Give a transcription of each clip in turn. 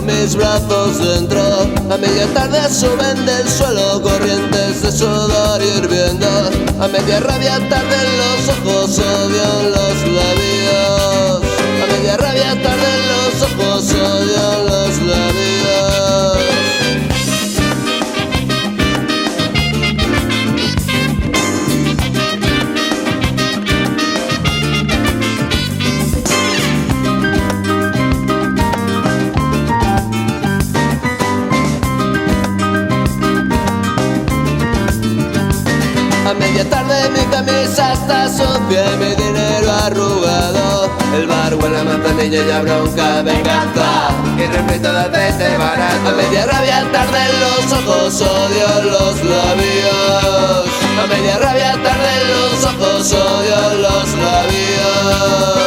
mis brazos dentro. A media tarde suben del suelo corrientes de sudor hirviendo. A media rabia tarden los ojos, odian los labios. A media rabia tarden los ojos, odian los labios. A media tarde mi camisa está sucia y mi dinero arrugado. El bar huele a manzanilla y a bronca, venganza y refrito de aceite barato. A media rabia tarden los ojos, odio los labios. A media rabia tarden los ojos, odio los labios.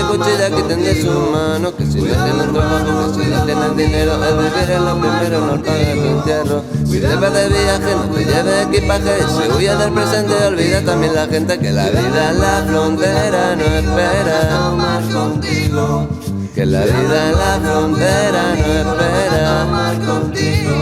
Cuchilla que tendría su mano, que si no tienen trabajo, que si no tienen dinero, el vivir es lo primero, no paga el entierro. Si te vas de viaje, no te lleves equipaje, si huye del presente, olvida también la gente que la vida en la frontera no espera. Más contigo, que la vida en la frontera no espera. Más contigo,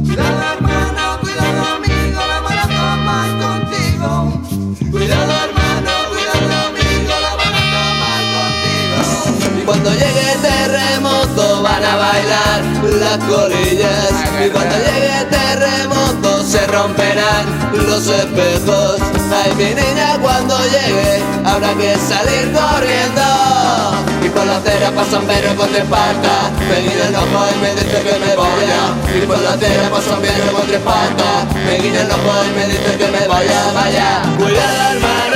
cuidado hermano, cuidado amigo, la van a tomar contigo. Cuidado hermano, cuidado amigo, la van a tomar contigo. Y cuando llegue el terremoto van a bailar las colillas. Y cuando llegue el terremoto se romperán los espejos. Ay mi niña, cuando llegue habrá que salir corriendo. Y por la acera pasan perros con tres patas, me guiña el ojo y me dice que me vaya. Y por la acera pasan perros con tres patas, me guiña el ojo y me dice que me vaya, vaya. Cuidado hermano.